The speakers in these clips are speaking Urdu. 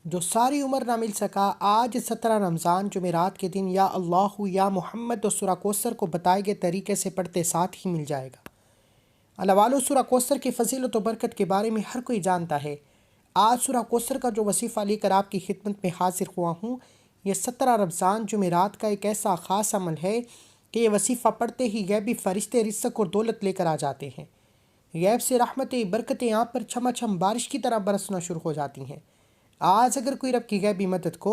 جو ساری عمر نہ مل سکا، آج 17 رمضان جمعرات کے دن یا اللہ یا محمد اور سورہ کوثر کو بتائے گئے طریقے سے پڑھتے ساتھ ہی مل جائے گا۔ اللہ والو، سورہ کوثر کی فضیلت و برکت کے بارے میں ہر کوئی جانتا ہے۔ آج سورہ کوثر کا جو وظیفہ لے کر آپ کی خدمت میں حاضر ہوا ہوں، یہ 17 رمضان جمعرات کا ایک ایسا خاص عمل ہے کہ یہ وظیفہ پڑھتے ہی غیبی فرشتے رزق اور دولت لے کر آ جاتے ہیں۔ غیب سے رحمتیں برکتیں آپ پر چھما چھم بارش کی طرح برسنا شروع ہو جاتی ہیں۔ آج اگر کوئی رب کی غیبی مدد کو،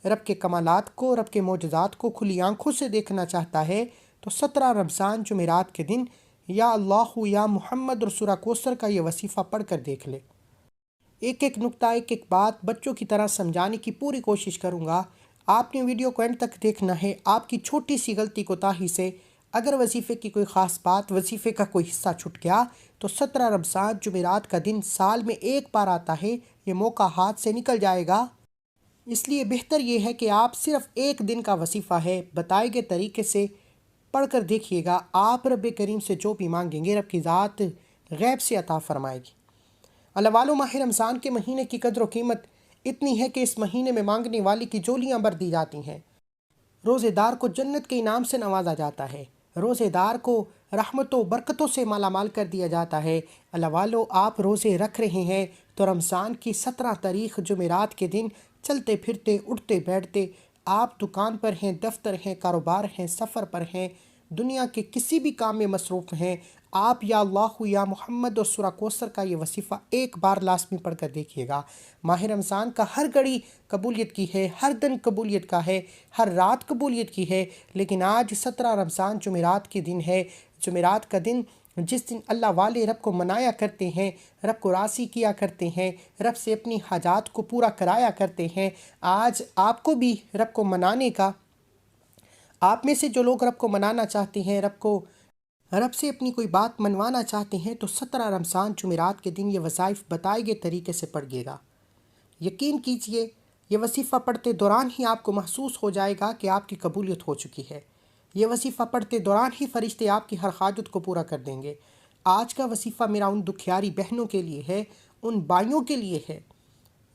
رب کے کمالات کو، رب کے معجزات کو کھلی آنکھوں سے دیکھنا چاہتا ہے تو 17 رمضان جمعرات کے دن یا اللہ یا محمد اور سورہ کوثر کا یہ وظیفہ پڑھ کر دیکھ لے۔ ایک ایک نقطہ، ایک ایک بات بچوں کی طرح سمجھانے کی پوری کوشش کروں گا۔ آپ نے ویڈیو کو اینڈ تک دیکھنا ہے۔ آپ کی چھوٹی سی غلطی کوتاہی سے اگر وظیفے کی کوئی خاص بات، وظیفے کا کوئی حصہ چھٹ گیا تو 17 رمضان جمعرات کا دن سال میں ایک بار آتا ہے، یہ موقع ہاتھ سے نکل جائے گا۔ اس لیے بہتر یہ ہے کہ آپ صرف ایک دن کا وظیفہ ہے، بتائے گئے طریقے سے پڑھ کر دیکھیے گا۔ آپ رب کریم سے جو بھی مانگیں گے رب کی ذات غیب سے عطا فرمائے گی۔ اللہ والو، ماہ رمضان کے مہینے کی قدر و قیمت اتنی ہے کہ اس مہینے میں مانگنے والی کی جولیاں بھر دی جاتی ہیں۔ روزے دار کو جنت کے انعام سے نوازا جاتا ہے، روزے دار کو رحمتوں و برکتوں سے مالا مال کر دیا جاتا ہے۔ اللہ والو، آپ روزے رکھ رہے ہیں تو رمضان کی 17 تاریخ جمعرات کے دن چلتے پھرتے اٹھتے بیٹھتے آپ دکان پر ہیں، دفتر ہیں، کاروبار ہیں، سفر پر ہیں، دنیا کے کسی بھی کام میں مصروف ہیں، آپ یا اللہ یا محمد اور سورہ کوثر کا یہ وظیفہ ایک بار لازمی پڑھ کر دیکھیے گا۔ ماہ رمضان کا ہر گھڑی قبولیت کی ہے، ہر دن قبولیت کا ہے، ہر رات قبولیت کی ہے، لیکن آج 17 رمضان جمعرات کے دن ہے۔ جمعرات کا دن جس دن اللہ والے رب کو منایا کرتے ہیں، رب کو راضی کیا کرتے ہیں، رب سے اپنی حاجات کو پورا کرایا کرتے ہیں، آج آپ کو بھی رب کو منانے کا، آپ میں سے جو لوگ رب کو منانا چاہتے ہیں، رب سے اپنی کوئی بات منوانا چاہتے ہیں تو 17 رمضان جمعرات کے دن یہ وظائف بتائے گئے طریقے سے پڑھیے گا۔ یقین کیجئے، یہ وظیفہ پڑھتے دوران ہی آپ کو محسوس ہو جائے گا کہ آپ کی قبولیت ہو چکی ہے۔ یہ وظیفہ پڑھتے دوران ہی فرشتے آپ کی ہر حاجت کو پورا کر دیں گے۔ آج کا وظیفہ میرا ان دکھیاری بہنوں کے لیے ہے، ان بھائیوں کے لیے ہے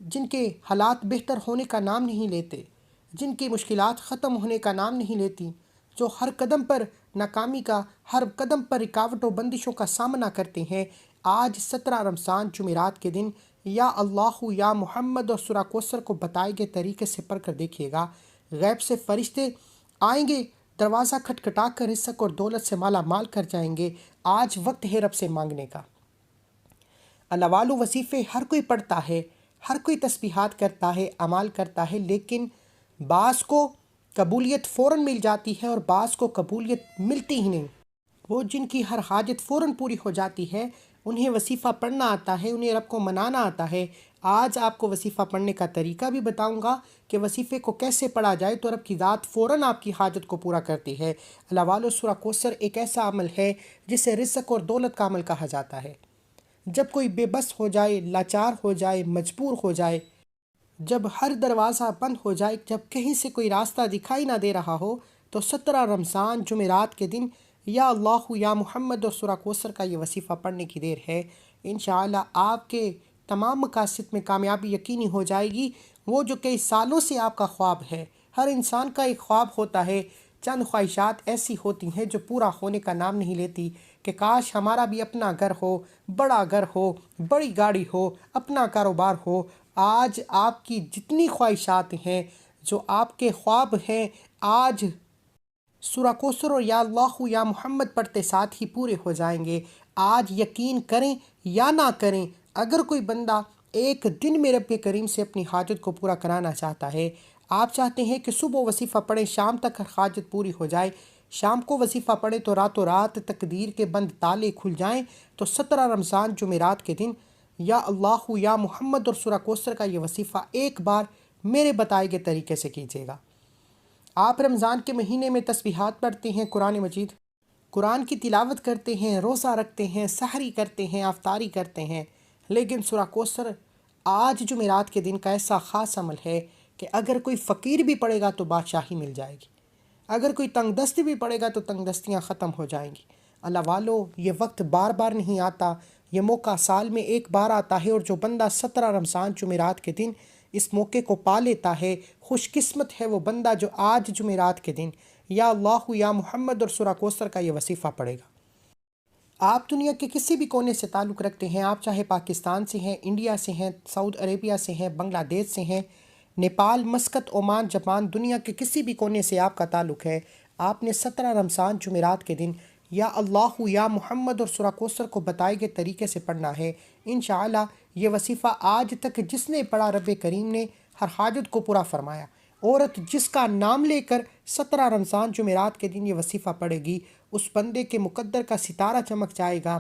جن کے حالات بہتر ہونے کا نام نہیں لیتے، جن کی مشکلات ختم ہونے کا نام نہیں لیتی، جو ہر قدم پر ناکامی کا، ہر قدم پر رکاوٹوں بندشوں کا سامنا کرتے ہیں۔ آج 17 رمضان جمعرات کے دن یا اللہ یا محمد اور سورہ کوثر کو بتائے گئے طریقے سے پڑھ کر دیکھیے گا۔ غیب سے فرشتے آئیں گے، دروازہ کھٹکھٹا کر رزق اور دولت سے مالا مال کر جائیں گے۔ آج وقت ہے رب سے مانگنے کا۔ اللہ والو، وظیفے ہر کوئی پڑھتا ہے، ہر کوئی تسبیحات کرتا ہے، اعمال کرتا ہے، لیکن بعض کو قبولیت فوراً مل جاتی ہے اور بعض کو قبولیت ملتی ہی نہیں۔ وہ جن کی ہر حاجت فوراً پوری ہو جاتی ہے، انہیں وظیفہ پڑھنا آتا ہے، انہیں رب کو منانا آتا ہے۔ آج آپ کو وظیفہ پڑھنے کا طریقہ بھی بتاؤں گا کہ وظیفے کو کیسے پڑھا جائے تو رب کی ذات فوراً آپ کی حاجت کو پورا کرتی ہے۔ اللہ والو، سورہ کوثر ایک ایسا عمل ہے جسے رزق اور دولت کا عمل کہا جاتا ہے۔ جب کوئی بے بس ہو جائے، لاچار ہو جائے، مجبور ہو جائے، جب ہر دروازہ بند ہو جائے، جب کہیں سے کوئی راستہ دکھائی نہ دے رہا ہو تو 17 رمضان جمعرات کے دن یا اللہ یا محمد اور سورہ کوثر کا یہ وظیفہ پڑھنے کی دیر ہے۔ انشاءاللہ آپ کے تمام مقاصد میں کامیابی یقینی ہو جائے گی۔ وہ جو کئی سالوں سے آپ کا خواب ہے، ہر انسان کا ایک خواب ہوتا ہے، چند خواہشات ایسی ہوتی ہیں جو پورا ہونے کا نام نہیں لیتی کہ کاش ہمارا بھی اپنا گھر ہو، بڑا گھر ہو، بڑی گاڑی ہو، اپنا کاروبار ہو۔ آج آپ کی جتنی خواہشات ہیں، جو آپ کے خواب ہیں، آج سورہ کوثر اور یا اللہ یا محمد پڑھتے ساتھ ہی پورے ہو جائیں گے۔ آج یقین کریں یا نہ کریں، اگر کوئی بندہ ایک دن میں رب کریم سے اپنی حاجت کو پورا کرانا چاہتا ہے، آپ چاہتے ہیں کہ صبح وظیفہ پڑھیں، شام تک ہر حاجت پوری ہو جائے، شام کو وظیفہ پڑھیں تو راتوں رات تقدیر کے بند تالے کھل جائیں، تو 17 رمضان جمعرات کے دن یا اللہ یا محمد اور سورہ کوثر کا یہ وظیفہ ایک بار میرے بتائے گئے طریقے سے کیجیے گا۔ آپ رمضان کے مہینے میں تسبیحات پڑھتے ہیں، قرآن مجید، قرآن کی تلاوت کرتے ہیں، روزہ رکھتے ہیں، سحری کرتے ہیں، افطاری کرتے ہیں، لیکن سورہ کوثر آج جمعرات کے دن کا ایسا خاص عمل ہے کہ اگر کوئی فقیر بھی پڑھے گا تو بادشاہی مل جائے گی، اگر کوئی تنگ دست بھی پڑھے گا تو تنگ دستیاں ختم ہو جائیں گی۔ اللہ والو، یہ وقت بار بار نہیں آتا، یہ موقع سال میں ایک بار آتا ہے، اور جو بندہ 17 رمضان جمعرات کے دن اس موقع کو پا لیتا ہے، خوش قسمت ہے وہ بندہ جو آج جمعرات کے دن یا اللہ یا محمد اور سورہ کوثر کا یہ وظیفہ پڑھے گا۔ آپ دنیا کے کسی بھی کونے سے تعلق رکھتے ہیں، آپ چاہے پاکستان سے ہیں، انڈیا سے ہیں، سعودی عربیہ سے ہیں، بنگلہ دیش سے ہیں، نیپال، مسقط، عمان، جاپان، دنیا کے کسی بھی کونے سے آپ کا تعلق ہے، آپ نے 17 رمضان جمعرات کے دن یا اللہ یا محمد اور سورہ کوثر کو بتائے گئے طریقے سے پڑھنا ہے۔ انشاءاللہ یہ وظیفہ آج تک جس نے پڑھا رب کریم نے ہر حاجت کو پورا فرمایا۔ عورت جس کا نام لے کر 17 رمضان جمعرات کے دن یہ وظیفہ پڑھے گی، اس بندے کے مقدر کا ستارہ چمک جائے گا۔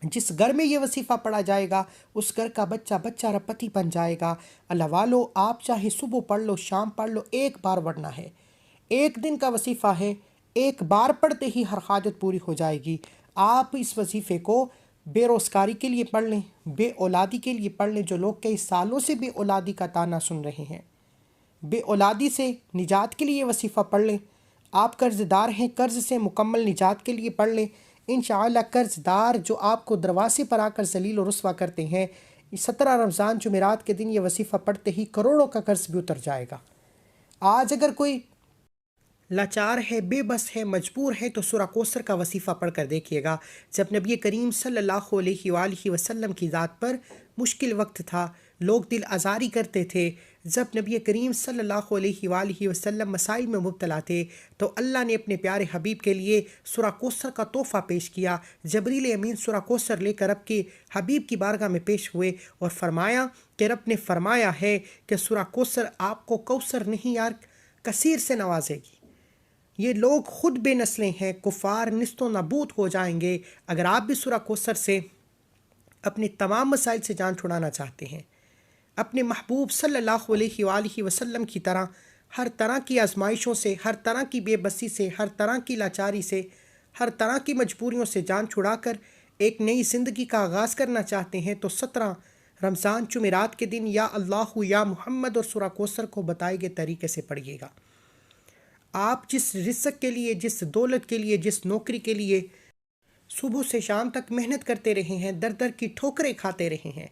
جس گھر میں یہ وظیفہ پڑھا جائے گا اس گھر کا بچہ بچہ رپتی بن جائے گا۔ اللہ والو، آپ چاہے صبح پڑھ لو، شام پڑھ لو، ایک بار پڑھنا ہے، ایک دن کا وظیفہ ہے، ایک بار پڑھتے ہی ہر حاجت پوری ہو جائے گی۔ آپ اس وظیفے کو بے روزگاری کے لیے پڑھ لیں، بے اولادی کے لیے پڑھ لیں، جو لوگ کئی سالوں سے بے اولادی کا طعنہ سن رہے ہیں، بے اولادی سے نجات کے لیے یہ وظیفہ پڑھ لیں۔ آپ قرض دار ہیں، قرض سے مکمل نجات کے لیے پڑھ لیں۔ انشاءاللہ قرض دار جو آپ کو دروازے پر آ کر ذلیل و رسوا کرتے ہیں، 17 رمضان جمعرات کے دن یہ وظیفہ پڑھتے ہی کروڑوں کا قرض بھی اتر جائے گا۔ آج اگر کوئی لاچار ہے، بے بس ہے، مجبور ہے، تو سورہ کوثر کا وظیفہ پڑھ کر دیکھیے گا۔ جب نبی کریم صلی اللہ علیہ وآلہ وسلم کی ذات پر مشکل وقت تھا، لوگ دل آزاری کرتے تھے، جب نبی کریم صلی اللہ علیہ وآلہ وسلم مسائل میں مبتلا تھے، تو اللہ نے اپنے پیارے حبیب کے لیے سورہ کوثر کا تحفہ پیش کیا۔ جبریل امین سورہ کوثر لے کر رب کے حبیب کی بارگاہ میں پیش ہوئے اور فرمایا کہ رب نے فرمایا ہے کہ سورہ کوثر آپ کو کوثر نہیں یار کثیر سے نوازے گی۔ یہ لوگ خود بے نسلیں ہیں، کفار نیست و نابود ہو جائیں گے۔ اگر آپ بھی سورہ کوثر سے اپنے تمام مسائل سے جان چھڑانا چاہتے ہیں، اپنے محبوب صلی اللہ علیہ وآلہ وسلم کی طرح ہر طرح کی آزمائشوں سے، ہر طرح کی بے بسی سے، ہر طرح کی لاچاری سے، ہر طرح کی مجبوریوں سے جان چھڑا کر ایک نئی زندگی کا آغاز کرنا چاہتے ہیں، تو 17 رمضان جمعرات کے دن یا اللہ یا محمد اور سورہ کوثر کو بتائے گئے طریقے سے پڑھیے گا۔ آپ جس رزق کے لیے، جس دولت کے لیے، جس نوکری کے لیے صبح سے شام تک محنت کرتے رہے ہیں، در در کی ٹھوکریں کھاتے رہے ہیں،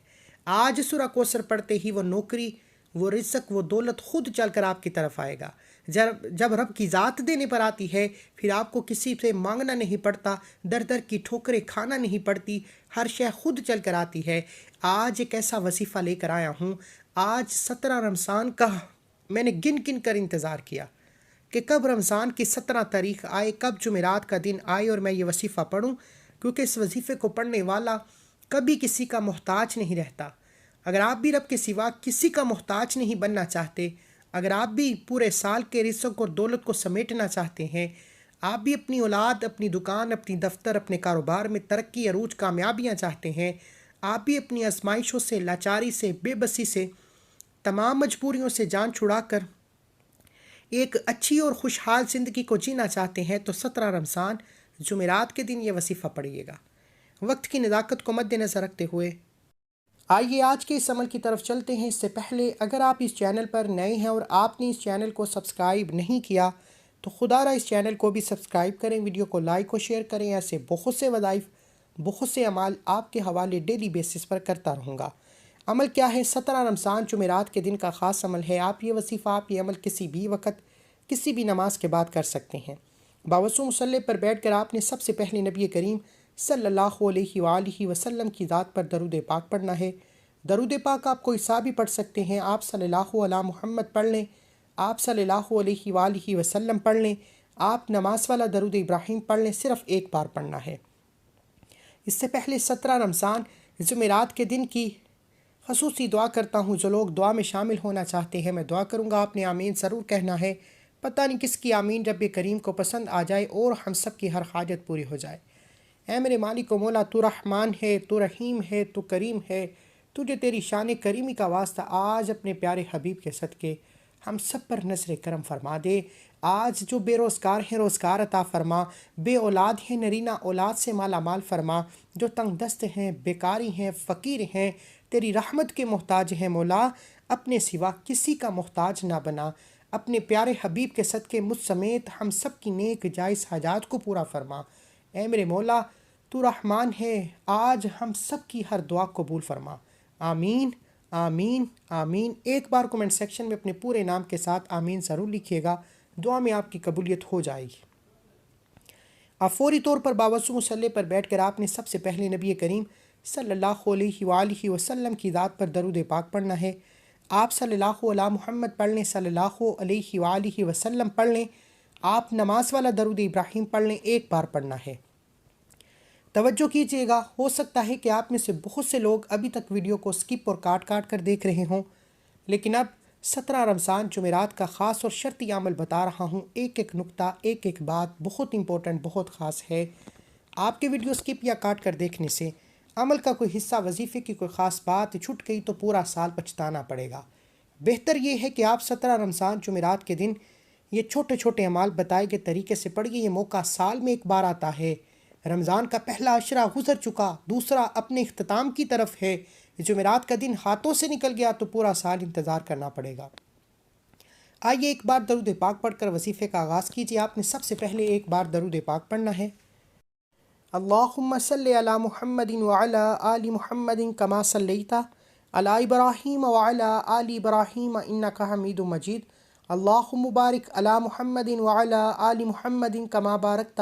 آج سورہ کوثر پڑھتے ہی وہ نوکری، وہ رزق، وہ دولت خود چل کر آپ کی طرف آئے گا۔ جب رب کی ذات دینے پر آتی ہے، پھر آپ کو کسی سے مانگنا نہیں پڑتا، در در کی ٹھوکریں کھانا نہیں پڑتی، ہر شے خود چل کر آتی ہے۔ آج ایک ایسا وظیفہ لے کر آیا ہوں، آج 17 رمضان کا میں نے گن گن کر انتظار کیا کہ کب رمضان کی 17 تاریخ آئے، کب جمعرات کا دن آئے اور میں یہ وظیفہ پڑھوں، کیونکہ اس وظیفے کو پڑھنے والا کبھی کسی کا محتاج نہیں رہتا۔ اگر آپ بھی رب کے سوا کسی کا محتاج نہیں بننا چاہتے، اگر آپ بھی پورے سال کے رزق اور دولت کو سمیٹنا چاہتے ہیں، آپ بھی اپنی اولاد، اپنی دکان، اپنی دفتر، اپنے کاروبار میں ترقی، عروج، کامیابیاں چاہتے ہیں، آپ بھی اپنی آزمائشوں سے، لاچاری سے، بے بسی سے، تمام مجبوریوں سے جان چھڑا کر ایک اچھی اور خوشحال زندگی کو جینا چاہتے ہیں، تو 17 رمضان جمعرات کے دن یہ وظیفہ پڑھیے گا۔ وقت کی نزاکت کو مد نظر رکھتے ہوئے آئیے آج کے اس عمل کی طرف چلتے ہیں۔ اس سے پہلے اگر آپ اس چینل پر نئے ہیں اور آپ نے اس چینل کو سبسکرائب نہیں کیا تو خدا را اس چینل کو بھی سبسکرائب کریں، ویڈیو کو لائک و شیئر کریں۔ ایسے بہت سے وظائف، بہت سے اعمال آپ کے حوالے ڈیلی بیسس پر کرتا رہوں گا۔ عمل کیا ہے؟ 17 رمضان جمعرات کے دن کا خاص عمل ہے۔ آپ یہ وظیفہ، آپ یہ عمل کسی بھی وقت، کسی بھی نماز کے بعد کر سکتے ہیں۔ باوضو مصلی پر بیٹھ کر آپ نے سب سے پہلے نبی کریم صلی اللہ علیہ وآلہ وسلم کی ذات پر درود پاک پڑھنا ہے۔ درود پاک آپ کوئی سا بھی پڑھ سکتے ہیں۔ آپ صلی اللہ علیہ محمد پڑھ لیں، آپ صلی اللہ علیہ وآلہ وسلم پڑھ لیں، آپ نماز والا درود ابراہیم پڑھ لیں، صرف ایک بار پڑھنا ہے۔ اس سے پہلے 17 رمضان جمعرات کے دن کی خصوصی دعا کرتا ہوں۔ جو لوگ دعا میں شامل ہونا چاہتے ہیں، میں دعا کروں گا، آپ نے آمین ضرور کہنا ہے۔ پتہ نہیں کس کی آمین رب کریم کو پسند آ جائے اور ہم سب کی ہر حاجت پوری ہو جائے۔ اے میرے مالک و مولا، تو رحمان ہے، تو رحیم ہے، تو کریم ہے، تجھے تیری شان کریمی کا واسطہ آج اپنے پیارے حبیب کے صدقے ہم سب پر نظر کرم فرما دے۔ آج جو بے روزگار ہیں روزگار عطا فرما، بے اولاد ہیں نرینہ اولاد سے مالا مال فرما، جو تنگ دست ہیں، بیکاری ہیں، فقیر ہیں، تیری رحمت کے محتاج ہیں مولا، اپنے سوا کسی کا محتاج نہ بنا۔ اپنے پیارے حبیب کے صدقے مجھ سمیت ہم سب کی نیک جائز حاجات کو پورا فرما۔ اے میرے مولا، تو رحمان ہے، آج ہم سب کی ہر دعا قبول فرما۔ آمین آمین آمین۔ ایک بار کومنٹ سیکشن میں اپنے پورے نام کے ساتھ آمین ضرور لکھیے گا، دعا میں آپ کی قبولیت ہو جائے گی۔ اب فوری طور پر باوضو مصلی پر بیٹھ کر آپ نے سب سے پہلے نبی کریم صلی اللہ علیہ وآلہ وسلم کی ذات پر درود پاک پڑھنا ہے۔ آپ صلی اللہ علیہ محمد پڑھ لیں، صلی اللہ علیہ وآلہ وسلم پڑھ لیں۔ آپ نماز والا درود ابراہیم پڑھ لیں، ایک بار پڑھنا ہے۔ توجہ کیجیے گا، ہو سکتا ہے کہ آپ میں سے بہت سے لوگ ابھی تک ویڈیو کو سکپ اور کاٹ کاٹ کر دیکھ رہے ہوں، لیکن اب 17 رمضان جمعرات کا خاص اور شرطی عمل بتا رہا ہوں۔ ایک ایک نقطہ، ایک ایک بات بہت امپورٹنٹ، بہت خاص ہے۔ آپ کے ویڈیو سکپ یا کاٹ کر دیکھنے سے عمل کا کوئی حصہ، وظیفے کی کوئی خاص بات چھوٹ گئی تو پورا سال پچھتانا پڑے گا۔ بہتر یہ ہے کہ آپ 17 رمضان جمعرات کے دن یہ چھوٹے چھوٹے اعمال بتائے گئے طریقے سے پڑھیے۔ یہ موقع سال میں ایک بار آتا ہے۔ رمضان کا پہلا عشرہ گزر چکا، دوسرا اپنے اختتام کی طرف ہے۔ جمعرات کا دن ہاتھوں سے نکل گیا تو پورا سال انتظار کرنا پڑے گا۔ آئیے ایک بار درود پاک پڑھ کر وظیفے کا آغاز کیجیے۔ آپ نے سب سے پہلے ایک بار درود پاک پڑھنا ہے۔ اللہم صلی علی محمد وعلی آل محمد کما صلیت علی ابراہیم وعلی آل ابراہیم انک حمید مجید۔ اللہم بارک علی محمد وعلی آل محمد کما بارکت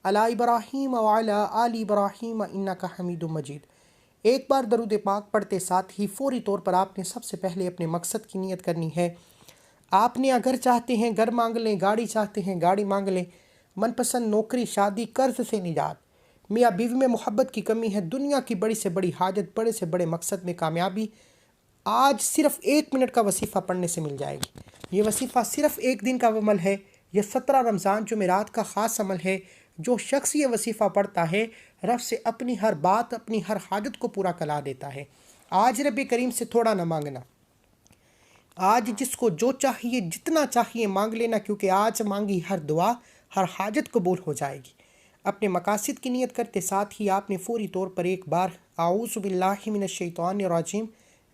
علی ابراہیم وعلی آل ابراہیم انک حمید مجید۔ ایک بار درود پاک پڑھتے ساتھ ہی فوری طور پر آپ نے سب سے پہلے اپنے مقصد کی نیت کرنی ہے۔ آپ نے اگر چاہتے ہیں گھر مانگ لیں، گاڑی چاہتے ہیں گاڑی مانگ لیں، من پسند نوکری، شادی، قرض سے نجات، میاں بیوی میں محبت کی کمی ہے، دنیا کی بڑی سے بڑی حاجت، بڑے سے بڑے مقصد میں کامیابی، آج صرف 1 منٹ کا وظیفہ پڑھنے سے مل جائے گی۔ یہ وظیفہ صرف ایک دن کا عمل ہے۔ یہ 17 رمضان جمعرات کا خاص عمل ہے۔ جو شخص یہ وظیفہ پڑھتا ہے، رب سے اپنی ہر بات، اپنی ہر حاجت کو پورا کرا دیتا ہے۔ آج رب کریم سے تھوڑا نہ مانگنا، آج جس کو جو چاہیے، جتنا چاہیے مانگ لینا، کیونکہ آج مانگی ہر دعا، ہر حاجت قبول ہو جائے گی۔ اپنے مقاصد کی نیت کرتے ساتھ ہی آپ نے فوری طور پر ایک بار اعوذ باللہ من الشیطان الرجیم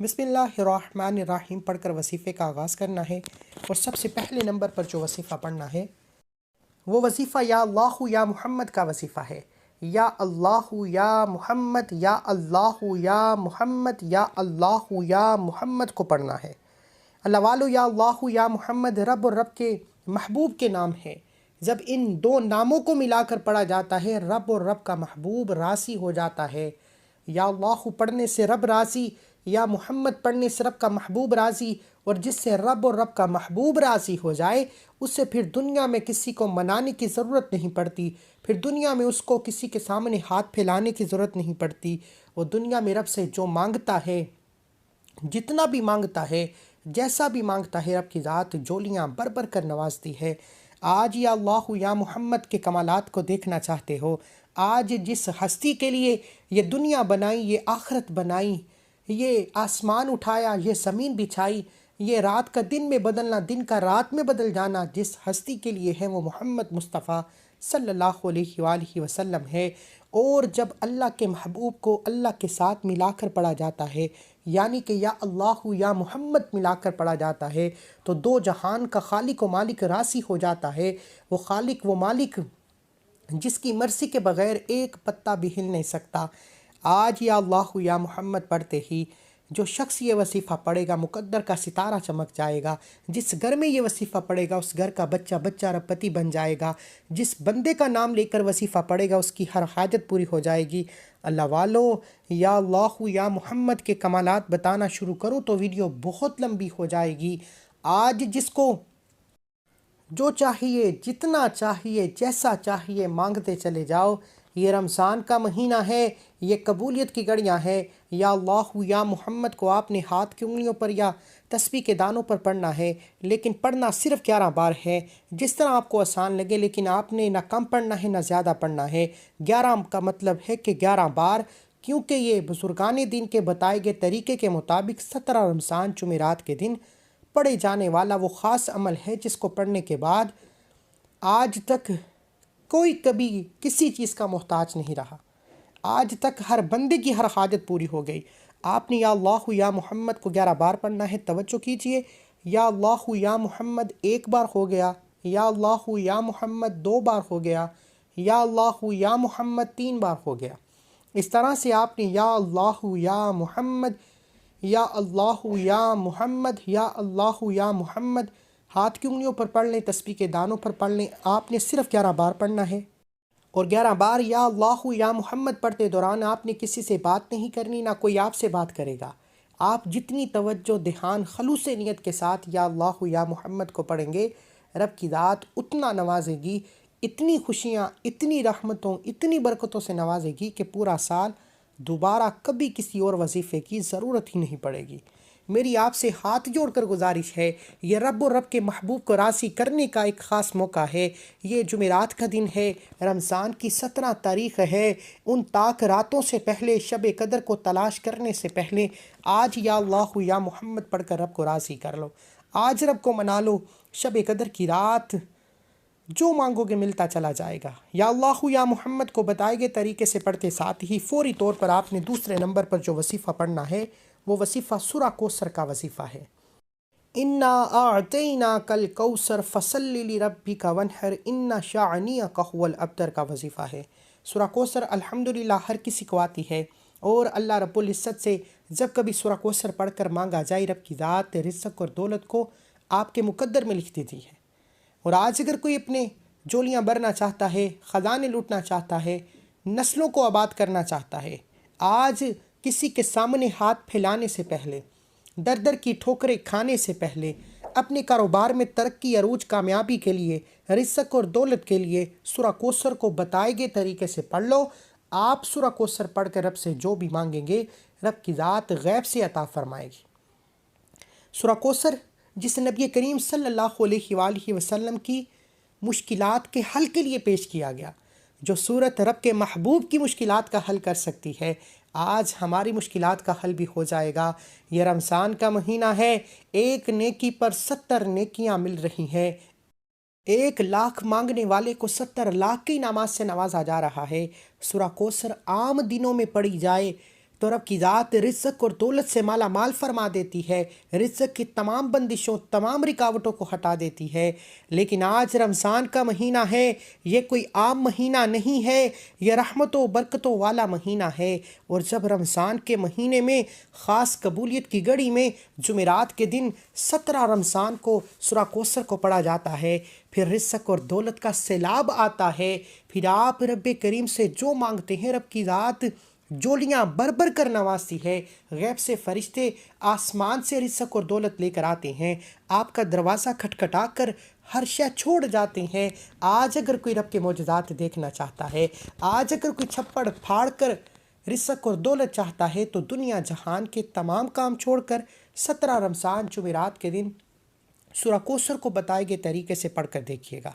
بسم اللہ الرحمن الرحیم پڑھ کر وظیفے کا آغاز کرنا ہے۔ اور سب سے پہلے نمبر پر جو وظیفہ پڑھنا ہے وہ وظیفہ یا اللہ یا محمد کا وظیفہ ہے۔ یا اللہ یا محمد، یا اللہ یا محمد، یا اللہ یا محمد کو پڑھنا ہے۔ اللہ والو، یا اللہ یا محمد رب اور رب کے محبوب کے نام ہے۔ جب ان دو ناموں کو ملا کر پڑھا جاتا ہے، رب اور رب کا محبوب راضی ہو جاتا ہے۔ یا اللہ پڑھنے سے رب راضی، یا محمد پڑھنے سے رب کا محبوب راضی، اور جس سے رب اور رب کا محبوب راضی ہو جائے اس سے پھر دنیا میں کسی کو منانے کی ضرورت نہیں پڑتی، پھر دنیا میں اس کو کسی کے سامنے ہاتھ پھیلانے کی ضرورت نہیں پڑتی۔ وہ دنیا میں رب سے جو مانگتا ہے، جتنا بھی مانگتا ہے، جیسا بھی مانگتا ہے، رب کی ذات جولیاں بھر بھر کر نوازتی ہے۔ آج یا اللہ یا محمد کے کمالات کو دیکھنا چاہتے ہو، آج جس ہستی کے لیے یہ دنیا بنائی، یہ آخرت بنائی، یہ آسمان اٹھایا، یہ زمین بچھائی، یہ رات کا دن میں بدلنا، دن کا رات میں بدل جانا، جس ہستی کے لیے ہے وہ محمد مصطفیٰ صلی اللہ علیہ وآلہ وسلم ہے۔ اور جب اللہ کے محبوب کو اللہ کے ساتھ ملا کر پڑھا جاتا ہے، یعنی کہ یا اللہ یا محمد ملا کر پڑھا جاتا ہے، تو دو جہان کا خالق و مالک راضی ہو جاتا ہے۔ وہ خالق، وہ مالک جس کی مرضی کے بغیر ایک پتا بھی ہل نہیں سکتا۔ آج یا اللہ یا محمد پڑھتے ہی جو شخص یہ وظیفہ پڑھے گا، مقدر کا ستارہ چمک جائے گا۔ جس گھر میں یہ وظیفہ پڑھے گا اس گھر کا بچہ بچہ ربپتی بن جائے گا۔ جس بندے کا نام لے کر وظیفہ پڑھے گا اس کی ہر حاجت پوری ہو جائے گی۔ اللہ والو، یا اللہ یا محمد کے کمالات بتانا شروع کروں تو ویڈیو بہت لمبی ہو جائے گی۔ آج جس کو جو چاہیے، جتنا چاہیے، جیسا چاہیے مانگتے چلے جاؤ۔ یہ رمضان کا مہینہ ہے، یہ قبولیت کی گھڑیاں ہے۔ یا اللہ یا محمد کو آپ نے ہاتھ کی انگلیوں پر یا تسبیح کے دانوں پر پڑھنا ہے، لیکن پڑھنا صرف 11 بار ہے، جس طرح آپ کو آسان لگے، لیکن آپ نے نہ کم پڑھنا ہے نہ زیادہ پڑھنا ہے۔ 11 کا مطلب ہے کہ 11 بار، کیونکہ یہ بزرگان دین کے بتائے گئے طریقے کے مطابق 17 رمضان جمعرات کے دن پڑھے جانے والا وہ خاص عمل ہے جس کو پڑھنے کے بعد آج تک کوئی کبھی کسی چیز کا محتاج نہیں رہا۔ آج تک ہر بندے کی ہر حاجت پوری ہو گئی۔ آپ نے یا اللہ یا محمد کو 11 بار پڑھنا ہے۔ توجہ کیجئے، یا اللہ یا محمد 1 بار ہو گیا، یا اللہ یا محمد 2 بار ہو گیا، یا اللہ یا محمد 3 بار ہو گیا۔ اس طرح سے آپ نے یا اللہ یا محمد یا اللہ یا محمد، یا اللہ یا محمد۔ ہاتھ کی انگلیوں پر پڑھ لیں، تسبیح کے دانوں پر پڑھ لیں۔ آپ نے صرف 11 بار پڑھنا ہے، اور 11 بار یا اللہ یا محمد پڑھتے دوران آپ نے کسی سے بات نہیں کرنی، نہ کوئی آپ سے بات کرے گا۔ آپ جتنی توجہ، دھیان، خلوص نیت کے ساتھ یا اللہ یا محمد کو پڑھیں گے، رب کی ذات اتنا نوازے گی، اتنی خوشیاں، اتنی رحمتوں، اتنی برکتوں سے نوازے گی کہ پورا سال دوبارہ کبھی کسی اور وظیفے کی ضرورت ہی نہیں پڑے گی۔ میری آپ سے ہاتھ جوڑ کر گزارش ہے، یہ رب و رب کے محبوب کو راضی کرنے کا ایک خاص موقع ہے۔ یہ جمعرات کا دن ہے، رمضان کی 17 تاریخ ہے۔ ان تاک راتوں سے پہلے، شب قدر کو تلاش کرنے سے پہلے آج یا اللہ یا محمد پڑھ کر رب کو راضی کر لو۔ آج رب کو منا لو۔ شب قدر کی رات جو مانگو گے ملتا چلا جائے گا۔ یا اللہ یا محمد کو بتائے گئے طریقے سے پڑھتے ساتھ ہی فوری طور پر آپ نے دوسرے نمبر پر جو وظیفہ پڑھنا ہے وہ وظیفہ سورہ کوثر کا وظیفہ ہے۔ انا اعطیناک الکوثر فصلی لربک وانحر ان شانئک هو الابتر کا وظیفہ ہے۔ سورہ کوثر الحمدللہ ہر کسی کو آتی ہے، اور اللہ رب العزت سے جب کبھی سورہ کوثر پڑھ کر مانگا جائے، رب کی ذات رزق اور دولت کو آپ کے مقدر میں لکھ دیتی ہے۔ اور آج اگر کوئی اپنے جولیاں بھرنا چاہتا ہے، خزانے لوٹنا چاہتا ہے، نسلوں کو آباد کرنا چاہتا ہے، آج کسی کے سامنے ہاتھ پھیلانے سے پہلے، در در کی ٹھوکریں کھانے سے پہلے، اپنے کاروبار میں ترقی، عروج، کامیابی کے لیے، رزق اور دولت کے لیے سورہ کوثر کو بتائے گئے طریقے سے پڑھ لو۔ آپ سورہ کوثر پڑھ کر رب سے جو بھی مانگیں گے، رب کی ذات غیب سے عطا فرمائے گی۔ سورہ کوثر جس نبی کریم صلی اللہ علیہ وآلہ وسلم کی مشکلات کے حل کے لیے پیش کیا گیا، جو صورت رب کے محبوب کی مشکلات کا حل کر سکتی ہے، آج ہماری مشکلات کا حل بھی ہو جائے گا۔ یہ رمضان کا مہینہ ہے، ایک نیکی پر 70 نیکیاں مل رہی ہیں۔ 1 لاکھ مانگنے والے کو 70 لاکھ کی انعامات سے نوازا جا رہا ہے۔ سورہ کوثر عام دنوں میں پڑھی جائے تو رب کی ذات رزق اور دولت سے مالا مال فرما دیتی ہے، رزق کی تمام بندشوں، تمام رکاوٹوں کو ہٹا دیتی ہے۔ لیکن آج رمضان کا مہینہ ہے، یہ کوئی عام مہینہ نہیں ہے، یہ رحمتوں و برکتوں والا مہینہ ہے۔ اور جب رمضان کے مہینے میں خاص قبولیت کی گھڑی میں جمعرات کے دن 17 رمضان کو سورہ کوثر کو پڑھا جاتا ہے، پھر رزق اور دولت کا سیلاب آتا ہے، پھر آپ رب کریم سے جو مانگتے ہیں، رب کی ذات جولیاں بھر بھر کر نوازتی ہے۔ غیب سے فرشتے آسمان سے رزق اور دولت لے کر آتے ہیں، آپ کا دروازہ کھٹکھٹا کر ہر شے چھوڑ جاتے ہیں۔ آج اگر کوئی رب کے معجزات دیکھنا چاہتا ہے، آج اگر کوئی چھپڑ پھاڑ کر رزق اور دولت چاہتا ہے، تو دنیا جہان کے تمام کام چھوڑ کر 17 رمضان جمعرات کے دن سورہ کوثر کو بتائے گئے طریقے سے پڑھ کر دیکھیے گا۔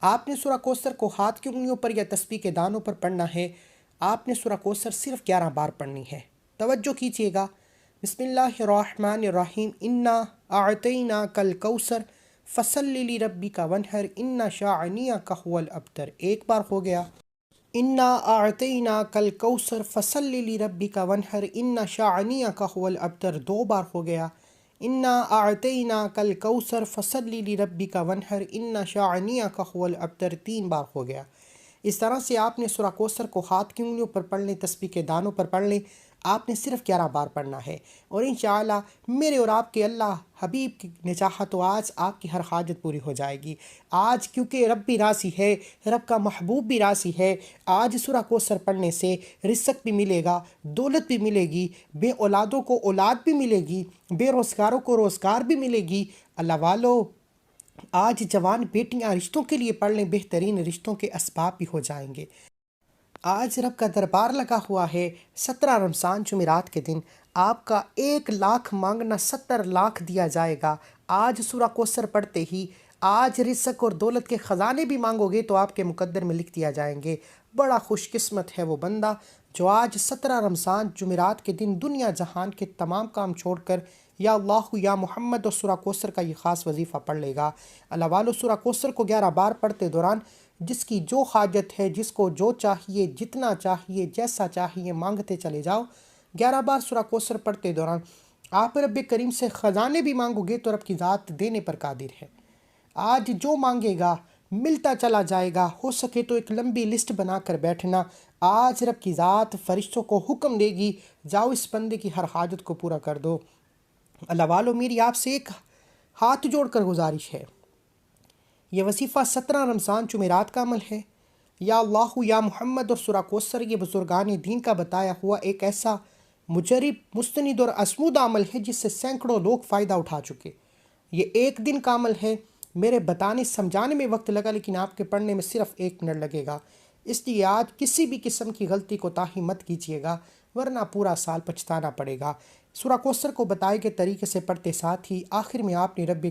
آپ نے سورہ کوثر کو ہاتھ کی انگلیوں پر یا تسبیح کے دانوں پر پڑھنا ہے۔ آپ نے سورہ کوثر صرف 11 بار پڑھنی ہے۔ توجہ کیجیے گا۔ بسم اللہ الرحمن الرحیم۔ انا اعطیناک الکوثر فصلی لربک وانحر ان شانئک هو الابتر۔ ایک بار ہو گیا۔ انا اعطیناک الکوثر فصلی لربک وانحر ان شانئک هو الابتر۔ 2 بار ہو گیا۔ انا اعطیناک الکوثر فصلی لربک وانحر ان شانئک هو الابتر۔ 3 بار ہو گیا۔ اس طرح سے آپ نے سورہ کوثر کو ہاتھ کی انگلیوں پر پڑھ لیں، تسبیح کے دانوں پر پڑھ لیں۔ آپ نے صرف 11 بار پڑھنا ہے، اور انشاءاللہ میرے اور آپ کے اللہ حبیب کی نچاہت تو آج آپ کی ہر حاجت پوری ہو جائے گی۔ آج کیونکہ رب بھی راضی ہے، رب کا محبوب بھی راضی ہے، آج سورہ کوثر پڑھنے سے رزق بھی ملے گا، دولت بھی ملے گی، بے اولادوں کو اولاد بھی ملے گی، بے روزگاروں کو روزگار بھی ملے گی۔ اللہ والو، آج جوان بیٹیاں رشتوں کے لیے پڑھ لیں، بہترین رشتوں کے اسباب بھی ہو جائیں گے۔ آج رب کا دربار لگا ہوا ہے۔ 17 رمضان جمعرات کے دن آپ کا 1 لاکھ مانگنا 70 لاکھ دیا جائے گا۔ آج سورہ کوثر پڑھتے ہی آج رزق اور دولت کے خزانے بھی مانگو گے تو آپ کے مقدر میں لکھ دیا جائیں گے۔ بڑا خوش قسمت ہے وہ بندہ جو آج 17 رمضان جمعرات کے دن دنیا جہان کے تمام کام چھوڑ کر یا اللہ یا محمد اور سورہ کوثر کا یہ خاص وظیفہ پڑھ لے گا۔ اللہ والو، سورہ کوثر کو 11 بار پڑھتے دوران جس کی جو حاجت ہے، جس کو جو چاہیے، جتنا چاہیے، جیسا چاہیے، مانگتے چلے جاؤ۔ 11 بار سورہ کوثر پڑھتے دوران آپ رب کریم سے خزانے بھی مانگو گے تو رب کی ذات دینے پر قادر ہے۔ آج جو مانگے گا ملتا چلا جائے گا۔ ہو سکے تو ایک لمبی لسٹ بنا کر بیٹھنا۔ آج رب کی ذات فرشتوں کو حکم دے گی، جاؤ اس بندے کی ہر حاجت کو پورا کر دو۔ اللہ والو، میری آپ سے ایک ہاتھ جوڑ کر گزارش ہے، یہ وظیفہ 17 رمضان جمعرات کا عمل ہے۔ یا اللہ یا محمد اور سورہ کوثر یہ بزرگان دین کا بتایا ہوا ایک ایسا مجرب، مستند اور اسمود عمل ہے جس سے سینکڑوں لوگ فائدہ اٹھا چکے۔ یہ ایک دن کا عمل ہے، میرے بتانے سمجھانے میں وقت لگا لیکن آپ کے پڑھنے میں صرف 1 منٹ لگے گا۔ اس لیے آج کسی بھی قسم کی غلطی کو تاہی مت کیجیے گا، ورنہ پورا سال پچھتانا پڑے گا۔ سورہ کوثر کو بتائے گئے طریقے سے پڑھتے ساتھ ہی آخر میں آپ نے رب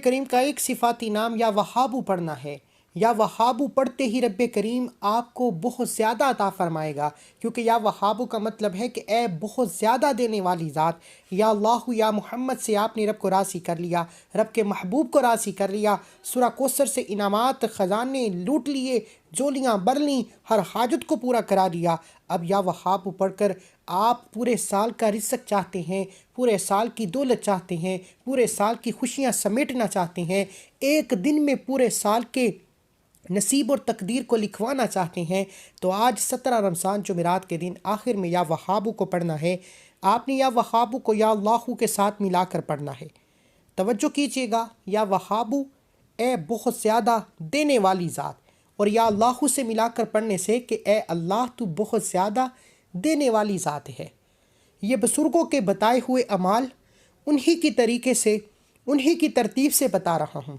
کریم کا ایک صفاتی نام یا وہابو پڑھنا ہے۔ یا وہابو پڑھتے ہی رب کریم آپ کو بہت زیادہ عطا فرمائے گا، کیونکہ یا وہابو کا مطلب ہے کہ اے بہت زیادہ دینے والی ذات۔ یا اللہ یا محمد سے آپ نے رب کو راضی کر لیا، رب کے محبوب کو راضی کر لیا، سورہ کوثر سے انعامات خزانے لوٹ لیے، جولیاں بھر لیں، ہر حاجت کو پورا کرا دیا۔ اب یا وہابو پڑھ کر آپ پورے سال کا رزق چاہتے ہیں، پورے سال کی دولت چاہتے ہیں، پورے سال کی خوشیاں سمیٹنا چاہتے ہیں، ایک دن میں پورے سال کے نصیب اور تقدیر کو لکھوانا چاہتے ہیں، تو آج 17 رمضان جمعرات کے دن آخر میں یا وہابو کو پڑھنا ہے۔ آپ نے یا وہابو کو یا اللہ کے ساتھ ملا کر پڑھنا ہے۔ توجہ کیجیے گا، یا وہابو اے بہت زیادہ دینے والی ذات، اور یا اللہ سے ملا کر پڑھنے سے کہ اے اللہ تو بہت زیادہ دینے والی ذات ہے۔ یہ بزرگوں کے بتائے ہوئے اعمال انہی کی طریقے سے، انہی کی ترتیب سے بتا رہا ہوں۔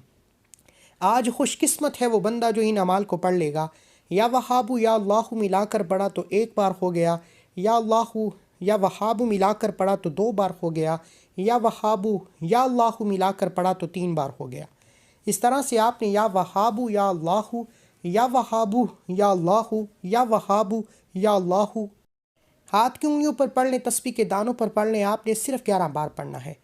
آج خوش قسمت ہے وہ بندہ جو ان اعمال کو پڑھ لے گا۔ یا وہابو یا اللہ ملا کر پڑھا تو 1 بار ہو گیا، یا اللہ یا وہابو ملا کر پڑھا تو 2 بار ہو گیا، یا وہابو یا اللہ ملا کر پڑھا تو 3 بار ہو گیا۔ اس طرح سے آپ نے یا وہابو یا اللہ، یا وہابو یا اللہ، یا وہابو یا اللہ، ہاتھ کی انگلیوں پر پڑھ لیں، تسبیح کے دانوں پر پڑھ لیں، آپ نے صرف 11 بار پڑھنا ہے۔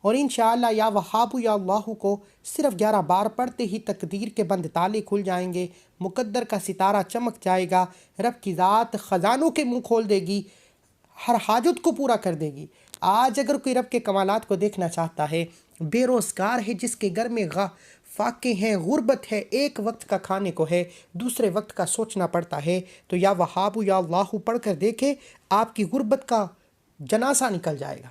اور انشاءاللہ یا وہابو یا اللہ کو صرف 11 بار پڑھتے ہی تقدیر کے بند تالے کھل جائیں گے، مقدر کا ستارہ چمک جائے گا، رب کی ذات خزانوں کے منہ کھول دے گی، ہر حاجت کو پورا کر دے گی۔ آج اگر کوئی رب کے کمالات کو دیکھنا چاہتا ہے، بے روزگار ہے، جس کے گھر میں فاقے ہیں، غربت ہے، ایک وقت کا کھانے کو ہے، دوسرے وقت کا سوچنا پڑتا ہے، تو یا وہابو یا اللہ پڑھ کر دیکھے، آپ کی غربت کا جنازہ نکل جائے گا۔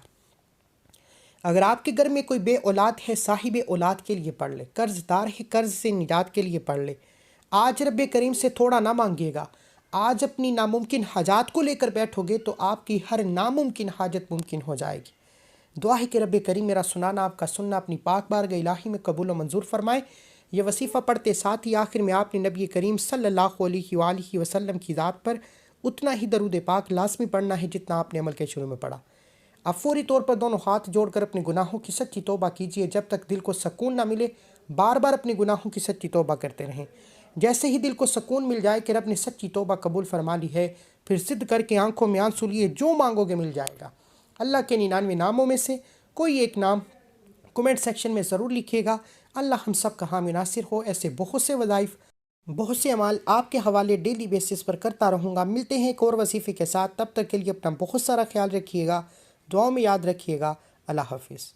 اگر آپ کے گھر میں کوئی بے اولاد ہے، صاحب اولاد کے لیے پڑھ لے، قرض دار ہے، قرض سے نجات کے لیے پڑھ لے۔ آج رب کریم سے تھوڑا نہ مانگیے گا، آج اپنی ناممکن حاجات کو لے کر بیٹھو گے تو آپ کی ہر ناممکن حاجت ممکن ہو جائے گی۔ دعا ہے کہ رب کریم میرا سنانا، آپ کا سننا اپنی پاک بارگاہ الہی میں قبول و منظور فرمائے۔ یہ وظیفہ پڑھتے ساتھ ہی آخر میں آپ نے نبی کریم صلی اللہ علیہ وآلہ وسلم کی ذات پر اتنا ہی درود پاک لازمی پڑھنا ہے جتنا آپ نے عمل کے شروع میں پڑھا۔ اب فوری طور پر دونوں ہاتھ جوڑ کر اپنے گناہوں کی سچی توبہ کیجیے، جب تک دل کو سکون نہ ملے بار بار اپنے گناہوں کی سچی توبہ کرتے رہیں۔ جیسے ہی دل کو سکون مل جائے کہ رب نے سچی توبہ قبول فرما لی ہے، پھر ضد کر کے آنکھوں میں آنسو لیے جو مانگو گے مل جائے گا۔ اللہ کے 99 ناموں میں سے کوئی ایک نام کمنٹ سیکشن میں ضرور لکھیے گا۔ اللہ ہم سب کا حامی ناصر ہو۔ ایسے بہت سے وظائف، بہت سے اعمال آپ کے حوالے ڈیلی بیسس پر کرتا رہوں گا۔ ملتے ہیں ایک اور وظیفے کے ساتھ، تب تک کے لیے اپنا بہت سارا خیال رکھیے گا، دعاؤں میں یاد رکھیے گا۔ اللہ حافظ۔